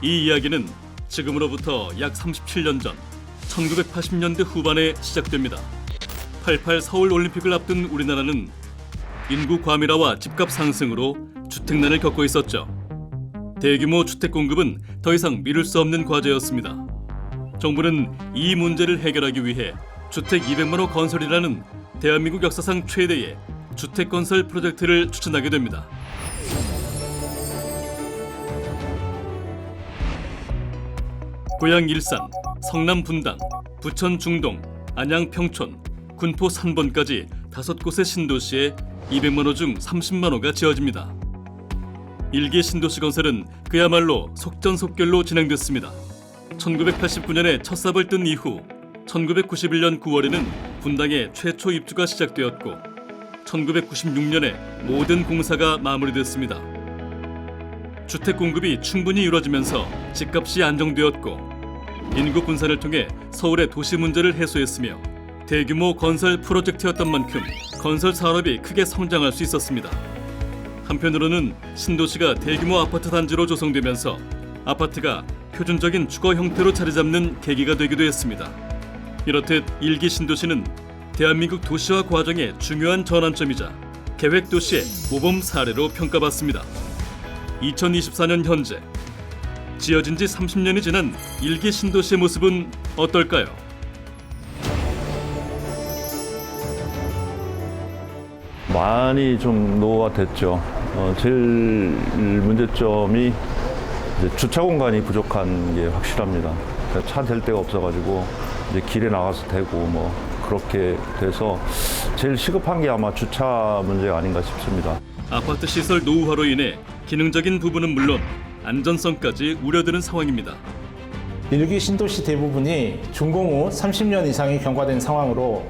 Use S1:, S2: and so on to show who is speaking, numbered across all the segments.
S1: 이 이야기는 지금으로부터 약 37년 전 1980년대 후반에 시작됩니다. 88 서울 올림픽을 앞둔 우리나라는 인구 과밀화와 집값 상승으로 주택난을 겪고 있었죠. 대규모 주택 공급은 더 이상 미룰 수 없는 과제였습니다. 정부는 이 문제를 해결하기 위해 주택 200만 호 건설이라는 대한민국 역사상 최대의 주택 건설 프로젝트를 추진하게 됩니다. 고양 일산, 성남 분당, 부천 중동, 안양 평촌, 군포 산본까지 5곳의 신도시에 200만 호 중 30만 호가 지어집니다. 1기 신도시 건설은 그야말로 속전속결로 진행됐습니다. 1989년에 첫 삽을 뜬 이후 1991년 9월에는 분당에 최초 입주가 시작되었고 1996년에 모든 공사가 마무리됐습니다. 주택 공급이 충분히 이루어지면서 집값이 안정되었고 인구 분산을 통해 서울의 도시 문제를 해소했으며 대규모 건설 프로젝트였던 만큼 건설 산업이 크게 성장할 수 있었습니다. 한편으로는 신도시가 대규모 아파트 단지로 조성되면서 아파트가 표준적인 주거 형태로 자리 잡는 계기가 되기도 했습니다. 이렇듯 1기 신도시는 대한민국 도시화 과정의 중요한 전환점이자 계획도시의 모범 사례로 평가받습니다. 2024년 현재 지어진 지 30년이 지난 1기 신도시의 모습은 어떨까요?
S2: 많이 좀 노후화됐죠. 제일 문제점이 이제 주차 공간이 부족한 게 확실합니다. 차 댈 데가 없어가지고 이제 길에 나가서 대고 뭐 그렇게 돼서 제일 시급한 게 아마 주차 문제가 아닌가 싶습니다.
S1: 아파트 시설 노후화로 인해 기능적인 부분은 물론 안전성까지 우려되는 상황입니다.
S3: 1기 신도시 대부분이 준공 후 30년 이상이 경과된 상황으로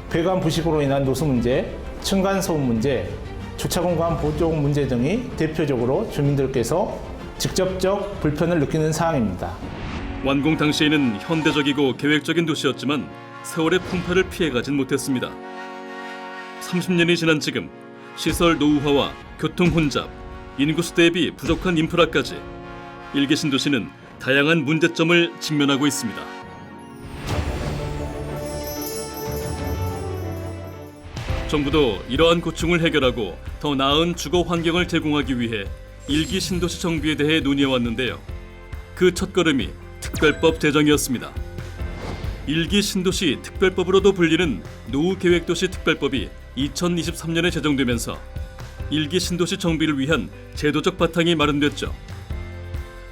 S3: 배관 부식으로 인한 노수 문제, 층간 소음 문제, 주차 공간 부족 문제 등이 대표적으로 주민들께서 직접적 불편을 느끼는 사항입니다.
S1: 완공 당시에는 현대적이고 계획적인 도시였지만 세월의 풍파를 피해가진 못했습니다. 30년이 지난 지금 시설 노후화와 교통 혼잡, 인구수 대비 부족한 인프라까지 1기 신도시는 다양한 문제점을 직면하고 있습니다. 정부도 이러한 고충을 해결하고 더 나은 주거 환경을 제공하기 위해 1기 신도시 정비에 대해 논의해왔는데요. 그 첫걸음이 특별법 제정이었습니다. 1기 신도시 특별법으로도 불리는 노후계획도시 특별법이 2023년에 제정되면서 1기 신도시 정비를 위한 제도적 바탕이 마련됐죠.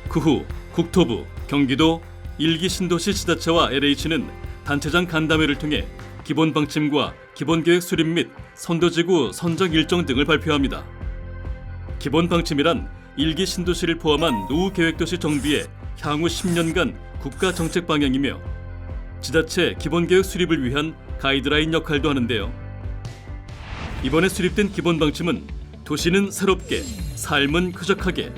S1: 그 후 국토부, 경기도, 1기 신도시 지자체와 LH는 단체장 간담회를 통해 기본 방침과 기본계획 수립 및 선도지구 선정 일정 등을 발표합니다. 기본 방침이란 1기 신도시를 포함한 노후계획도시 정비의 향후 10년간 국가 정책 방향이며 지자체 기본계획 수립을 위한 가이드라인 역할도 하는데요. 이번에 수립된 기본 방침은 도시는 새롭게, 삶은 쾌적하게,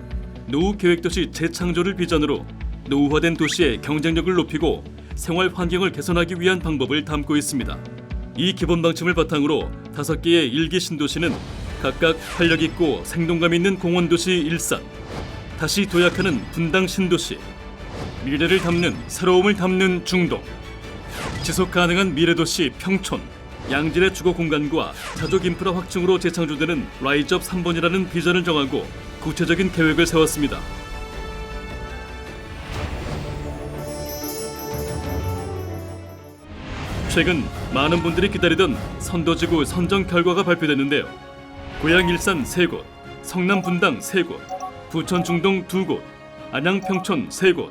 S1: 노후계획도시 재창조를 비전으로 노후화된 도시의 경쟁력을 높이고 생활 환경을 개선하기 위한 방법을 담고 있습니다. 이 기본 방침을 바탕으로 5개의 1기 신도시는 각각 활력있고 생동감 있는 공원도시 일산, 다시 도약하는 분당 신도시, 미래를 담는 새로움을 담는 중동, 지속가능한 미래도시 평촌, 양질의 주거 공간과 자족 인프라 확충으로 재창조되는 라이즈업 3번이라는 비전을 정하고 구체적인 계획을 세웠습니다. 최근 많은 분들이 기다리던 선도지구 선정 결과가 발표됐는데요. 고양 일산 3곳, 성남 분당 3곳, 부천 중동 2곳, 안양 평촌 3곳,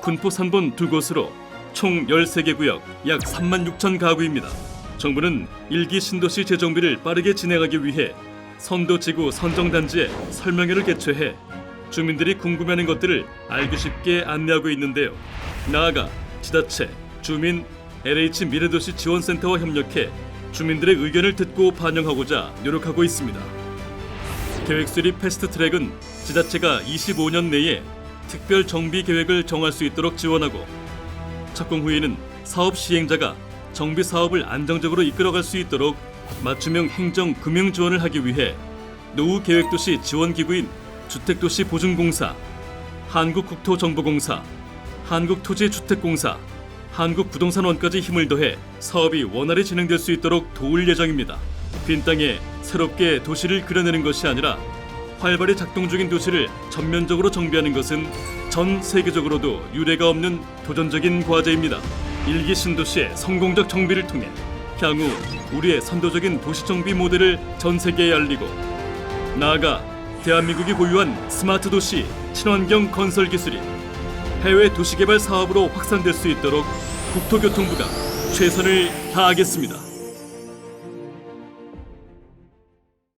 S1: 군포 산본 2곳으로 총 13개 구역 약 36,000 가구입니다. 정부는 1기 신도시 재정비를 빠르게 진행하기 위해 선도지구 선정단지에 설명회를 개최해 주민들이 궁금해하는 것들을 알기 쉽게 안내하고 있는데요. 나아가 지자체, 주민, LH 미래도시 지원센터와 협력해 주민들의 의견을 듣고 반영하고자 노력하고 있습니다. 계획 수립 패스트트랙은 지자체가 25년 내에 특별 정비 계획을 정할 수 있도록 지원하고 착공 후에는 사업 시행자가 정비 사업을 안정적으로 이끌어갈 수 있도록 맞춤형 행정 금융 지원을 하기 위해 노후계획도시 지원기구인 주택도시보증공사, 한국국토정보공사, 한국토지주택공사, 한국부동산원까지 힘을 더해 사업이 원활히 진행될 수 있도록 도울 예정입니다. 빈 땅에 새롭게 도시를 그려내는 것이 아니라 활발히 작동 중인 도시를 전면적으로 정비하는 것은 전 세계적으로도 유례가 없는 도전적인 과제입니다. 일기 신도시의 성공적 정비를 통해 향후 우리의 선도적인 도시 정비 모델을 전 세계에 알리고 나아가 대한민국이 보유한 스마트 도시 친환경 건설 기술이 해외 도시개발 사업으로 확산될 수 있도록 국토교통부가 최선을 다하겠습니다.